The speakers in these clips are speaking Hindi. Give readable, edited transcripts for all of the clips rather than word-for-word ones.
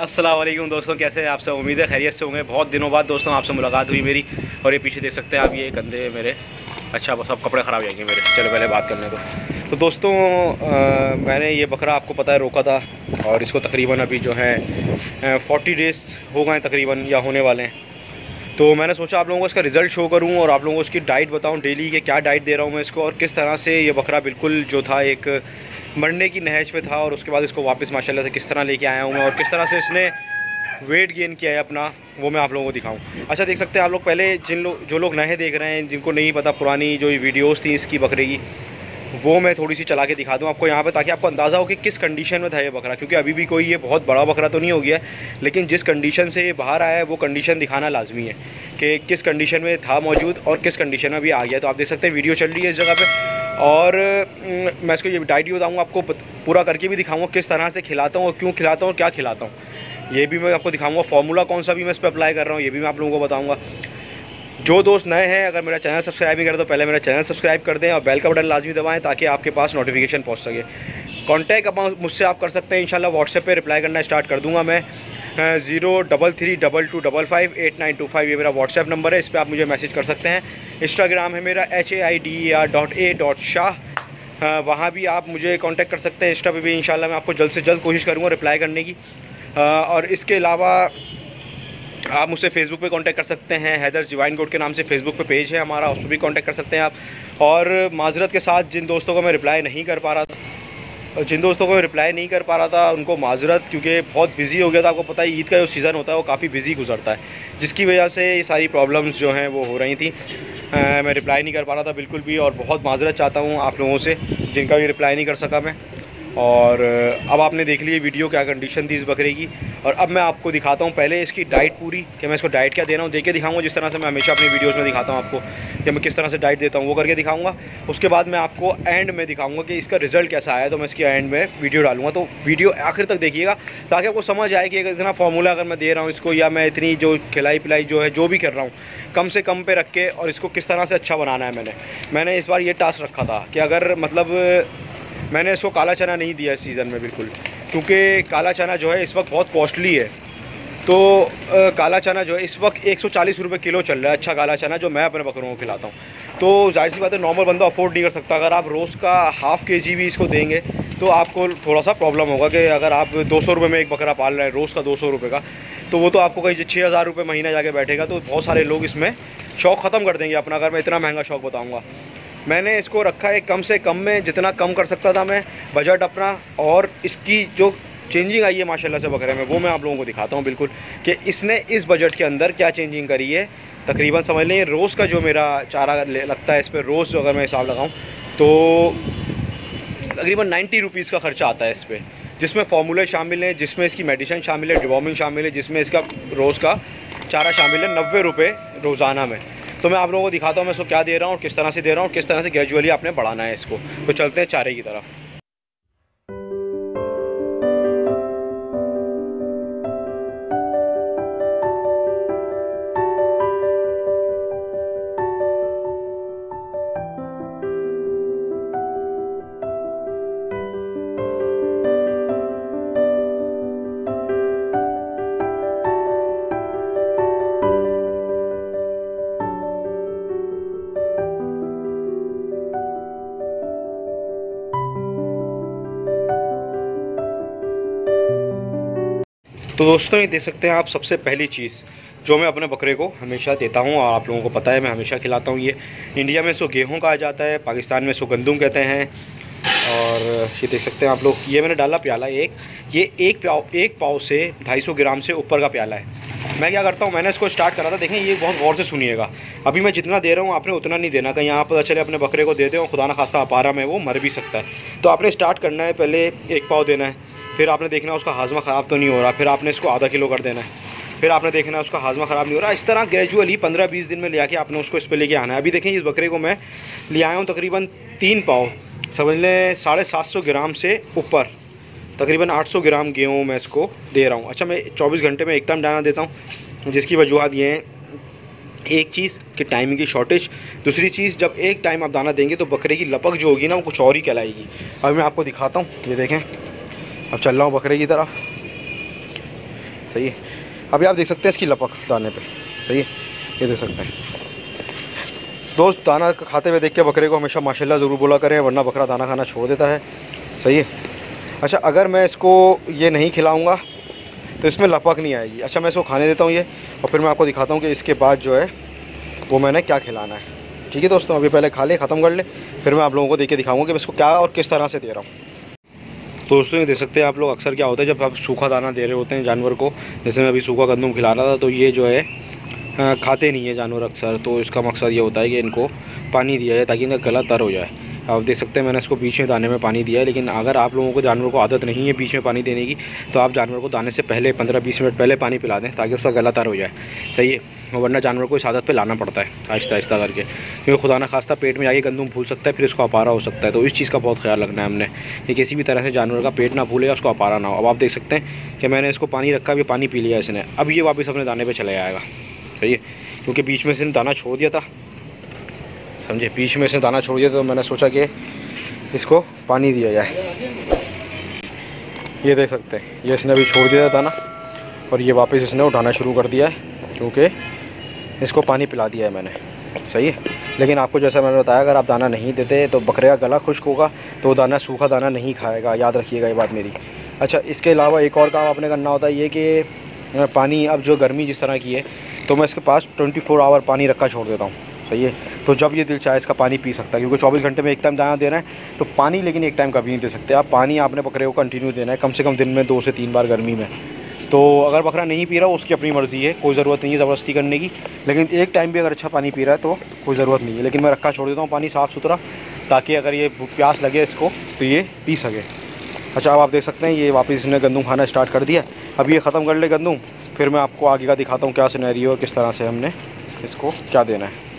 अस्सलाम वालेकुम दोस्तों, कैसे हैं आप सब। उम्मीद है खैरियत से होंगे। बहुत दिनों बाद दोस्तों आपसे मुलाकात हुई मेरी। और ये पीछे देख सकते हैं आप, ये कंधे मेरे, अच्छा वो सब कपड़े ख़राब जाएंगे मेरे। चलो पहले बात करने दो। तो दोस्तों मैंने ये बकरा आपको पता है रोका था, और इसको तकरीबन अभी जो है 40 डेज़ हो गए तकरीबन, या होने वाले हैं। तो मैंने सोचा आप लोगों को इसका रिज़ल्ट शो करूं और आप लोगों को इसकी डाइट बताऊं डेली के क्या डाइट दे रहा हूं मैं इसको, और किस तरह से ये बकरा बिल्कुल जो था एक मरने की नहज पे था, और उसके बाद इसको वापस माशाल्लाह से किस तरह लेके आया हूं मैं, और किस तरह से इसने वेट गेन किया है अपना, वो मैं आप लोगों को दिखाऊं। अच्छा देख सकते हैं आप लोग, पहले जो लोग नए देख रहे हैं, जिनको नहीं पता पुरानी जो वीडियोज़ थी इसकी बकरे की, वो मैं थोड़ी सी चला के दिखा दूँ आपको यहाँ पे, ताकि आपको अंदाज़ा हो कि किस कंडीशन में था ये बकरा। क्योंकि अभी भी कोई ये बहुत बड़ा बकरा तो नहीं हो गया है, लेकिन जिस कंडीशन से ये बाहर आया है वो कंडीशन दिखाना लाजमी है कि किस कंडीशन में था मौजूद और किस कंडीशन में भी आ गया। तो आप देख सकते हैं वीडियो चल रही है इस जगह पे, और मैं इसको ये डाइट भी बताऊँगा आपको, पूरा करके भी दिखाऊँगा किस तरह से खिलाता हूँ और क्यों खिलाता हूँ और क्या खिलाता हूँ, ये भी मैं आपको दिखाऊँगा। फार्मूला कौन सा भी मैं इस पर अप्लाई कर रहा हूँ ये भी मैं आप लोगों को बताऊँगा। जो दोस्त नए हैं, अगर मेरा चैनल सब्सक्राइब नहीं करें तो पहले मेरा चैनल सब्सक्राइब कर दें और बेल का बटन लाजमी दबाएं, ताकि आपके पास नोटिफिकेशन पहुंच सके। कांटेक्ट मुझसे आप कर सकते हैं इंशाल्लाह। व्हाट्सएप पे रिप्लाई करना स्टार्ट कर दूंगा मैं। 03322258925 ये मेरा व्हाट्सएप नंबर है, इस पर आप मुझे मैसेज कर सकते हैं। इंस्टाग्राम है मेरा HAIDER.A.SHAH, वहाँ भी आप मुझे कॉन्टैक्ट कर सकते हैं। इंस्टा पे भी इंशाल्लाह मैं आपको जल्द से जल्द कोशिश करूँगा रिप्लाई करने की। और इसके अलावा आप मुझसे फेसबुक पे कांटेक्ट कर सकते हैं। हैदर्स डिवाइन गोट के नाम से फेसबुक पे पेज है हमारा, उस पर भी कांटेक्ट कर सकते हैं आप। और माजरत के साथ जिन दोस्तों को मैं रिप्लाई नहीं कर पा रहा था, उनको माजरत, क्योंकि बहुत बिजी हो गया था। आपको पता है ईद का जो सीज़न होता है वो काफ़ी बिजी गुजरता है, जिसकी वजह से ये सारी प्रॉब्लम्स जो हैं वो हो रही थी। मैं रिप्लाई नहीं कर पा रहा था बिल्कुल भी, और बहुत माजरत चाहता हूँ आप लोगों से जिनका भी रिप्लाई नहीं कर सका मैं। और अब आपने देख ली वीडियो क्या कंडीशन थी इस बकरे की, और अब मैं आपको दिखाता हूँ पहले इसकी डाइट पूरी, कि मैं इसको डाइट क्या दे रहा हूँ देख के दिखाऊंगा, जिस तरह से मैं हमेशा अपनी वीडियोस में दिखाता हूँ आपको कि मैं किस तरह से डाइट देता हूँ, वो करके दिखाऊंगा। उसके बाद मैं आपको एंड में दिखाऊंगा कि इसका रिज़ल्ट कैसा आया, तो मैं इसके एंड में वीडियो डालूंगा। तो वीडियो आखिर तक देखिएगा, ताकि आपको समझ आए कि इतना फार्मूला अगर मैं दे रहा हूँ इसको, या मैं इतनी जो खिलाई पिलाई जो है जो भी कर रहा हूँ, कम से कम पे रख के, और इसको किस तरह से अच्छा बनाना है। मैंने इस बार ये टास्क रखा था कि अगर मतलब मैंने इसको काला चना नहीं दिया इस सीज़न में बिल्कुल, क्योंकि काला चना जो है इस वक्त बहुत कॉस्टली है। तो काला चना जो है इस वक्त 140 रुपये किलो चल रहा है, अच्छा काला चना जो मैं अपने बकरों को खिलाता हूँ। तो जाहिर सी बात है नॉर्मल बंदा अफोर्ड नहीं कर सकता। अगर आप रोज़ का ½ kg भी इसको देंगे तो आपको थोड़ा सा प्रॉब्लम होगा, कि अगर आप 200 रुपये में एक बकरा पाल रहे हैं, रोज़ का 200 रुपये का, तो वो तो आपको कहीं 6000 रुपये महीना जाके बैठेगा। तो बहुत सारे लोग इसमें शौक़ ख़त्म कर देंगे अपना, अगर मैं इतना महंगा शौक़ बताऊँगा। मैंने इसको रखा है कम से कम में, जितना कम कर सकता था मैं बजट अपना, और इसकी जो चेंजिंग आई है माशाल्लाह से बकरे में, वो मैं आप लोगों को दिखाता हूँ बिल्कुल, कि इसने इस बजट के अंदर क्या चेंजिंग करी है। तकरीबन समझ लें रोज़ का जो मेरा चारा लगता है इस पर, रोज़ अगर मैं हिसाब लगाऊँ तो तकरीबन 90 रुपीज़ का ख़र्चा आता है इस पर, जिसमें फार्मूले शामिल हैं, जिसमें इसकी मेडिसिन शामिल है, डिवॉर्मिंग शामिल है, जिसमें इसका रोज़ का चारा शामिल है 90 रुपये रोज़ाना में। तो मैं आप लोगों को दिखाता हूँ मैं इसको क्या दे रहा हूँ, किस तरह से दे रहा हूँ, किस तरह से ग्रेजुअली आपने बढ़ाना है इसको। तो चलते हैं चारे की तरफ। तो दोस्तों ये देख सकते हैं आप, सबसे पहली चीज़ जो मैं अपने बकरे को हमेशा देता हूँ, और आप लोगों को पता है मैं हमेशा खिलाता हूँ, ये इंडिया में इसको गेहूँ कहा जाता है, पाकिस्तान में इसको गंदुम कहते हैं। और ये देख सकते हैं आप लोग, ये मैंने डाला प्याला एक पाव से 250 ग्राम से ऊपर का प्याला है। मैं क्या करता हूँ, मैंने इसको स्टार्ट करा था, देखें ये बहुत गौर से सुनिएगा। अभी मैं जितना दे रहा हूँ आपने उतना नहीं देना, कहीं यहाँ पता चले अपने बकरे को दे दें और खुदा ना खास्ता अपारा में वो मर भी सकता है। तो आपने स्टार्ट करना है, पहले 1 पाव देना है, फिर आपने देखना है उसका हाजमा ख़राब तो नहीं हो रहा, फिर आपने इसको आधा किलो कर देना है, फिर आपने देखना है उसका हाजमा ख़राब नहीं हो रहा। इस तरह ग्रेजुअली 15-20 दिन में ले आके आपने उसको इस पर लेके आना है। अभी देखें इस बकरे को मैं ले आया हूँ तकरीबन 3 पाव, समझ लें 750 ग्राम से ऊपर, तकरीबन 800 ग्राम गेहूँ मैं इसको दे रहा हूँ। अच्छा मैं 24 घंटे में एक टाइम दाना देता हूँ, जिसकी वजूहत ये हैं, एक चीज़ कि टाइमिंग की शॉर्टेज, दूसरी चीज़ जब एक टाइम आप दाना देंगे तो बकरे की लपक जो होगी ना वो कुछ और ही कहलाएगी। अब मैं आपको दिखाता हूँ, ये देखें, अब चल रहा हूँ बकरे की तरफ। सही है। अभी आप देख सकते हैं इसकी लपक दाने पे, सही है, ये देख सकते हैं दोस्त। दाना खाते हुए देख के बकरे को हमेशा माशाल्लाह ज़रूर बोला करें, वरना बकरा दाना खाना छोड़ देता है, सही है। अच्छा, अगर मैं इसको ये नहीं खिलाऊँगा तो इसमें लपक नहीं आएगी। अच्छा, मैं इसको खाने देता हूँ ये, और फिर मैं आपको दिखाता हूँ कि इसके बाद जो है वो मैंने क्या खिलाना है। ठीक है दोस्तों, अभी पहले खा ले, ख़त्म कर ले, फिर मैं आप लोगों को देख के दिखाऊँगा कि मैं इसको क्या और किस तरह से दे रहा हूँ। तो दोस्तों ये देख सकते हैं आप लोग, अक्सर क्या होता है जब आप सूखा दाना दे रहे होते हैं जानवर को, जैसे मैं अभी सूखा गंदम खिला रहा था, तो ये जो है खाते नहीं है जानवर अक्सर। तो इसका मकसद ये होता है कि इनको पानी दिया जाए ताकि इनका गला तर हो जाए। आप देख सकते हैं मैंने इसको बीच में दाने में पानी दिया है, लेकिन अगर आप लोगों को जानवर को आदत नहीं है बीच में पानी देने की, तो आप जानवर को दाने से पहले 15-20 मिनट पहले पानी पिला दें ताकि उसका गला तर हो जाए, सही है। वरना जानवर को इस आदत पे लाना पड़ता है आहिस्ता आहिस्ता करके, क्योंकि खुदा ना खास्ता पेट में जाके गंदम फूल सकता है, फिर इसको अपारा हो सकता है। तो इस चीज़ का बहुत ख्याल रखना है हमने कि किसी भी तरह से जानवर का पेट ना फूले, उसको अपारा ना हो। अब आप देख सकते हैं कि मैंने इसको पानी रखा, अभी पानी पी लिया इसने, अब ये वापस अपने दाने पर चले जाएगा, सही है, क्योंकि बीच में इसने दाना छोड़ दिया था, समझे, बीच में इसने दाना छोड़ दिया, तो मैंने सोचा कि इसको पानी दिया जाए। ये देख सकते हैं, ये इसने अभी छोड़ दिया था दाना, और ये वापस इसने उठाना शुरू कर दिया है, क्योंकि इसको पानी पिला दिया है मैंने, सही है। लेकिन आपको जैसा मैंने बताया, अगर आप दाना नहीं देते तो बकरे का गला खुश्क होगा, तो दाना सूखा दाना नहीं खाएगा, याद रखिएगा ये बात मेरी। अच्छा, इसके अलावा एक और काम आपने करना होता है ये कि पानी, अब जो गर्मी जिस तरह की है, तो मैं इसके पास 24 आवर पानी रखा छोड़ देता हूँ, सही है। तो जब ये दिल चाहे इसका पानी पी सकता है, क्योंकि 24 घंटे में एक टाइम दाना देना है, तो पानी लेकिन एक टाइम कभी नहीं दे सकते आप। पानी आपने बकरे को कंटिन्यू देना है, कम से कम दिन में 2 से 3 बार गर्मी में। तो अगर बकरा नहीं पी रहा उसकी अपनी मर्ज़ी है, कोई ज़रूरत नहीं है ज़बरदस्ती करने की, लेकिन एक टाइम भी अगर अच्छा पानी पी रहा है तो कोई ज़रूरत नहीं है। लेकिन मैं रखा छोड़ देता हूँ पानी साफ़ सुथरा, ताकि अगर ये प्यास लगे इसको तो ये पी सके। अच्छा, अब आप देख सकते हैं ये वापस इसने गंदम खाना स्टार्ट कर दिया। अब ये ख़त्म कर ले गंदम, फिर मैं आपको आगे का दिखाता हूँ क्या सिनेरियो, किस तरह से हमने इसको क्या देना है।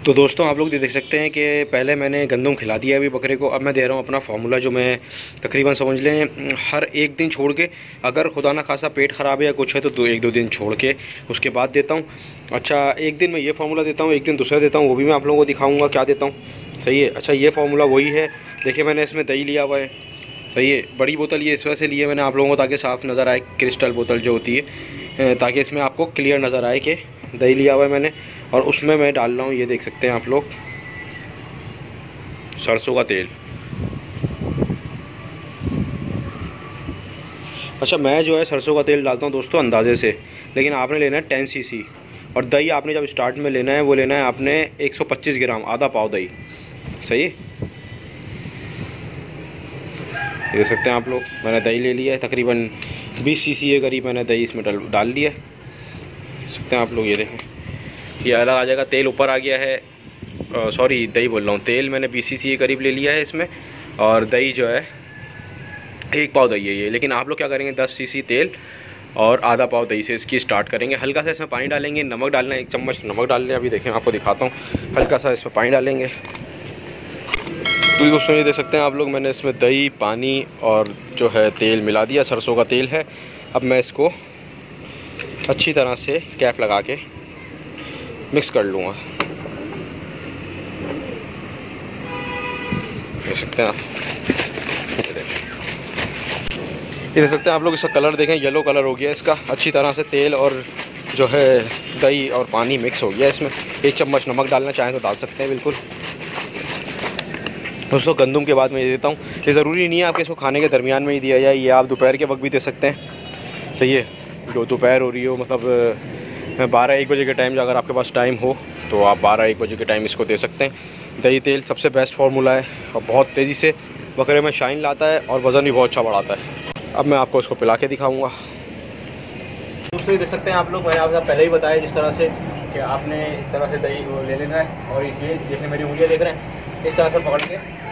तो दोस्तों आप लोग देख सकते हैं कि पहले मैंने गंदम खिला दिया अभी बकरे को। अब मैं दे रहा हूँ अपना फार्मूला, जो मैं तकरीबन समझ लें हर एक दिन छोड़ के, अगर खुदा ना खासा पेट ख़राब है या कुछ है तो 1-2 दिन छोड़ के उसके बाद देता हूँ। अच्छा, एक दिन मैं ये फार्मूला देता हूँ, एक दिन दूसरा देता हूँ, वो भी मैं आप लोगों को दिखाऊँगा क्या देता हूँ, सही है। अच्छा, ये फार्मूला वही है, देखिए मैंने इसमें दही लिया हुआ है, सही है। बड़ी बोतल ये इस वजह से ली है मैंने आप लोगों को, ताकि साफ़ नज़र आए, क्रिस्टल बोतल जो होती है, ताकि इसमें आपको क्लियर नज़र आए कि दही लिया हुआ है मैंने। और उसमें मैं डाल रहा हूँ, ये देख सकते हैं आप लोग, सरसों का तेल। अच्छा, मैं जो है सरसों का तेल डालता हूँ दोस्तों अंदाजे से, लेकिन आपने लेना है 10 cc, और दही आपने जब स्टार्ट में लेना है वो लेना है आपने 125 ग्राम, आधा पाव दही, सही है। ये देख सकते हैं आप लोग, मैंने दही ले लिया है, तकरीबन 20 cc के करीब मैंने दही इसमें डाल लिया है, देख सकते हैं आप लोग। ये देखें, ये अलग आ जाएगा, तेल ऊपर आ गया है, सॉरी दही बोल रहा हूँ, तेल मैंने 20 cc के करीब ले लिया है इसमें, और दही जो है 1 पाव दही है ये। लेकिन आप लोग क्या करेंगे, 10 cc तेल और आधा पाव दही से इसकी स्टार्ट करेंगे। हल्का सा इसमें पानी डालेंगे, नमक डालना है, 1 चम्मच नमक डाल लें। अभी देखें आपको दिखाता हूँ, हल्का सा इसमें पानी डालेंगे। तो दोस्तों ये देख सकते हैं आप लोग, मैंने इसमें दही, पानी और जो है तेल मिला दिया, सरसों का तेल है। अब मैं इसको अच्छी तरह से कैप लगा के मिक्स कर लूँगा, देख सकते हैं आप। ये देख सकते हैं आप लोग, इसका कलर देखें, येलो कलर हो गया इसका, अच्छी तरह से तेल और जो है दही और पानी मिक्स हो गया इसमें। 1 चम्मच नमक डालना चाहें तो डाल सकते हैं बिल्कुल। दोस्तों गंदम के बाद मैं ये देता हूँ, ये ज़रूरी नहीं है आपके इसको खाने के दरमियान में ही दिया जाए, ये आप दोपहर के वक्त भी दे सकते हैं, सही है। जो दोपहर हो रही हो, मतलब 12-1 बजे के टाइम, अगर आपके पास टाइम हो तो आप 12-1 बजे के टाइम इसको दे सकते हैं। दही तेल सबसे बेस्ट फार्मूला है, और बहुत तेज़ी से बकरे में शाइन लाता है और वज़न भी बहुत अच्छा बढ़ाता है। अब मैं आपको इसको पिला के दिखाऊँगा। दोस्तों ये देख सकते हैं आप लोग, मैंने आपको पहले ही बताया जिस तरह से कि आपने इस तरह से दही वो ले लेना है, और ये देखने मेरी उंगलियाँ देख रहे हैं, इस तरह से पकड़ के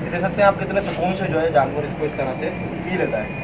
देख सकते हैं आप कितने सुकून से जो है जानवर इसको इस तरह से पी लेता है।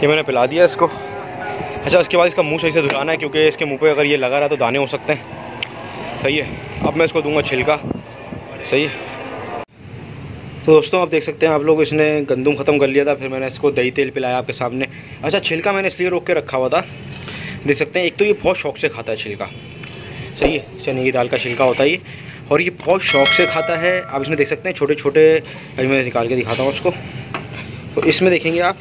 ये मैंने पिला दिया इसको। अच्छा, उसके बाद इसका मुंह सही से धुलाना है, क्योंकि इसके मुंह पे अगर ये लगा रहा तो दाने हो सकते हैं। सही है। अब मैं इसको दूंगा छिलका। सही है। तो दोस्तों आप देख सकते हैं आप लोग, इसने गंदुम ख़त्म कर लिया था, फिर मैंने इसको दही तेल पिलाया आपके सामने। अच्छा, छिलका मैंने इसलिए रोक के रखा हुआ था, देख सकते हैं, एक तो ये बहुत शौक से खाता है छिलका। सही है। चने की दाल का छिलका होता है ये, और ये बहुत शौक से खाता है। आप इसमें देख सकते हैं छोटे छोटे, अभी मैं निकाल के दिखाता हूँ उसको। तो इसमें देखेंगे आप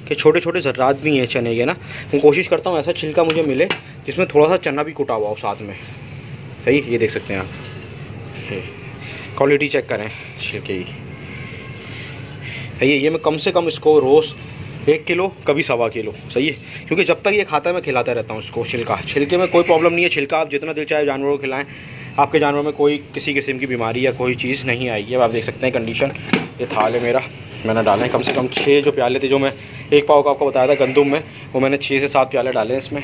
कि छोटे छोटे ज़र्रात भी हैं चने के ना। मैं कोशिश करता हूँ ऐसा छिलका मुझे मिले जिसमें थोड़ा सा चना भी कुटा हुआ हो साथ में। सही, ये देख सकते हैं आप, क्वालिटी चेक करें छिलके की। ये मैं कम से कम इसको रोज़ 1 किलो, कभी 1.25 किलो। सही है। क्योंकि जब तक ये खाता है मैं खिलाता रहता हूँ इसको छिलके में कोई प्रॉब्लम नहीं है। छिलका आप जितना दिल चाहे जानवरों को खिलाएं, आपके जानवर में कोई किसी किस्म की बीमारी या कोई चीज़ नहीं आएगी। अब आप देख सकते हैं कंडीशन। ये थाल है मेरा, मैंने डाले हैं कम से कम 6 जो प्याले थे, जो मैं 1 पाव का आपको बताया था गंदुम में, वो मैंने 6 से 7 प्याले डाले हैं इसमें।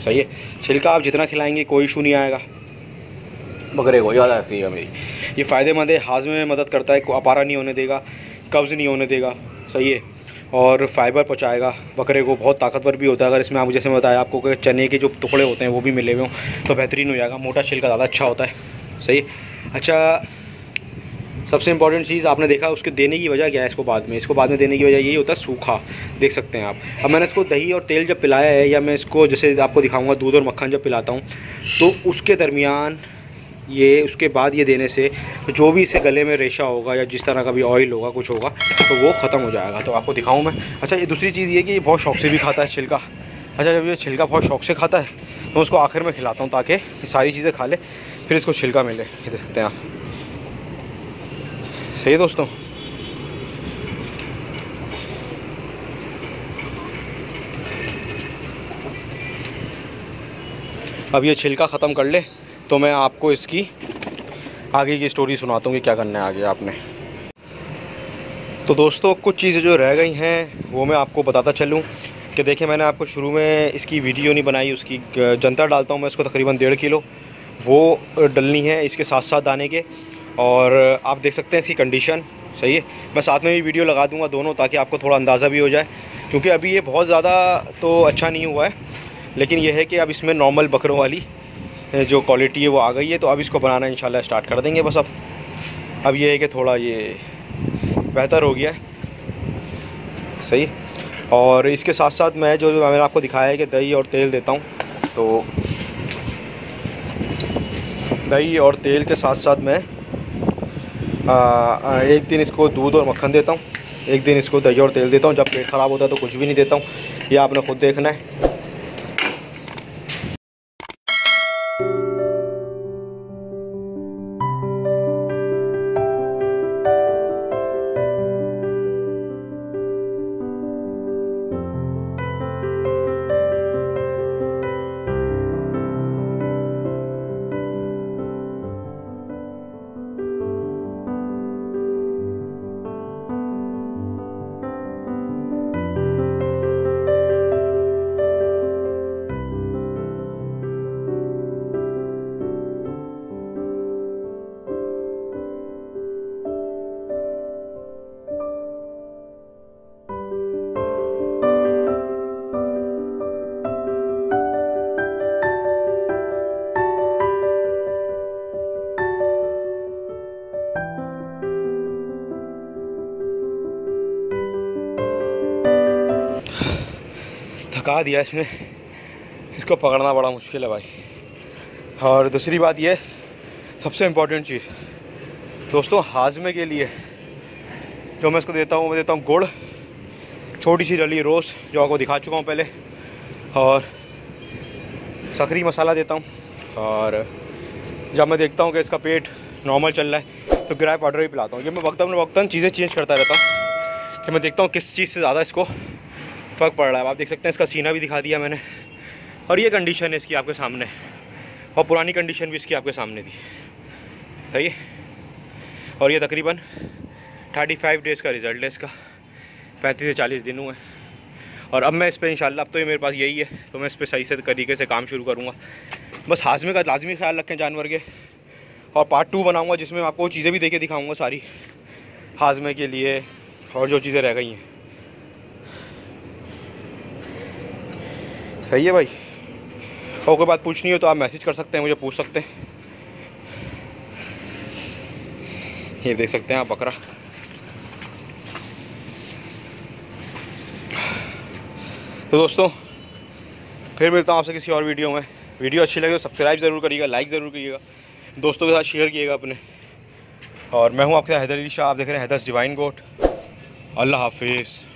सही है। छिलका आप जितना खिलाएंगे कोई इशू नहीं आएगा बकरे को, याद रखिएगा मेरी। ये फ़ायदेमंद है, हाजमे में मदद करता है, अपारा नहीं होने देगा, कब्ज़ नहीं होने देगा। सही है। और फाइबर पहुँचाएगा बकरे को, बहुत ताकतवर भी होता है। अगर इसमें आप जैसे मैं बताया आपको कि चने के जो टुकड़े होते हैं वो भी मिले हुए हों तो बेहतरीन हो जाएगा। मोटा छिलका ज़्यादा अच्छा होता है। सही। अच्छा, सबसे इंपॉर्टेंट चीज़ आपने देखा उसके देने की वजह क्या है, इसको बाद में देने की वजह यही होता है सूखा। देख सकते हैं आप। अब मैंने इसको दही और तेल जब पिलाया है, या मैं इसको जैसे आपको दिखाऊंगा दूध और मक्खन जब पिलाता हूँ, तो उसके दरमियान ये, उसके बाद ये देने से जो भी इसके गले में रेशा होगा या जिस तरह का भी ऑयल होगा कुछ होगा तो वो ख़त्म हो जाएगा। तो आपको दिखाऊँ मैं। अच्छा, ये दूसरी चीज़ ये कि ये बहुत शौक से भी खाता है छिलका। अच्छा, जब ये छिलका बहुत शौक से खाता है तो उसको आखिर में खिलाता हूँ ताकि ये सारी चीज़ें खा ले, फिर इसको छिलका मिले। ये देख सकते हैं आप। सही है दोस्तों। अब ये छिलका ख़त्म कर ले तो मैं आपको इसकी आगे की स्टोरी सुनाता हूँ कि क्या करना है आगे आपने। तो दोस्तों कुछ चीज़ें जो रह गई हैं वो मैं आपको बताता चलूँ कि देखिए, मैंने आपको शुरू में इसकी वीडियो नहीं बनाई, उसकी जंतर डालता हूँ मैं इसको तकरीबन 1.5 किलो, वो डलनी है इसके साथ साथ दाने के। और आप देख सकते हैं इसकी कंडीशन। सही है। मैं साथ में भी वीडियो लगा दूंगा दोनों, ताकि आपको थोड़ा अंदाज़ा भी हो जाए, क्योंकि अभी ये बहुत ज़्यादा तो अच्छा नहीं हुआ है, लेकिन यह है कि अब इसमें नॉर्मल बकरों वाली जो क्वालिटी है वो आ गई है। तो अब इसको बनाना इंशाल्लाह स्टार्ट कर देंगे। बस अब ये है कि थोड़ा ये बेहतर हो गया है। सही। और इसके साथ साथ मैं जो मैंने आपको दिखाया है कि दही और तेल देता हूँ, तो दही और तेल के साथ साथ मैं एक दिन इसको दूध और मक्खन देता हूँ, एक दिन इसको दही और तेल देता हूँ। जब पेट ख़राब होता है तो कुछ भी नहीं देता हूँ, ये आपने खुद देखना है। थका दिया इसने, इसको पकड़ना बड़ा मुश्किल है भाई। और दूसरी बात ये, सबसे इम्पोर्टेंट चीज़ दोस्तों, हाजमे के लिए जो मैं इसको देता हूँ, मैं देता हूँ गुड़, छोटी सी डली रोज़ जो आपको दिखा चुका हूँ पहले, और सकरी मसाला देता हूँ। और जब मैं देखता हूँ कि इसका पेट नॉर्मल चल रहा है तो गिराए पाउडर भी पिलाता हूँ। ये मैं वक्तन चीज़ें चेंज करता रहता हूँ कि मैं देखता हूँ किस चीज़ से ज़्यादा इसको फ़र्क पड़ रहा है। आप देख सकते हैं इसका सीना भी दिखा दिया मैंने, और ये कंडीशन है इसकी आपके सामने, और पुरानी कंडीशन भी इसकी आपके सामने थी। सही है। और ये तकरीबन 35 डेज़ का रिज़ल्ट है इसका, 35 से 40 दिन हुए। और अब मैं इस पर इंशाल्लाह, अब तो ये मेरे पास यही है, तो मैं इस पर सही से तरीके से काम शुरू करूँगा। बस हाजमे का लाजमी ख्याल रखें जानवर के। और पार्ट 2 बनाऊँगा जिसमें मैं आपको चीज़ें भी देके दिखाऊँगा सारी हाजमे के लिए, और जो चीज़ें रह गई हैं। सही है भाई। और कोई बात पूछनी हो तो आप मैसेज कर सकते हैं, मुझे पूछ सकते हैं। ये देख सकते हैं आप बकरा। तो दोस्तों फिर मिलता हूँ आपसे किसी और वीडियो में। वीडियो अच्छी लगे तो सब्सक्राइब ज़रूर करिएगा, लाइक ज़रूर करिएगा, दोस्तों के साथ शेयर कीजिएगा अपने। और मैं हूँ आपके हैदर अली शाह, आप देख रहे हैं हैदर्स डिवाइन गोट। अल्लाह हाफिज़।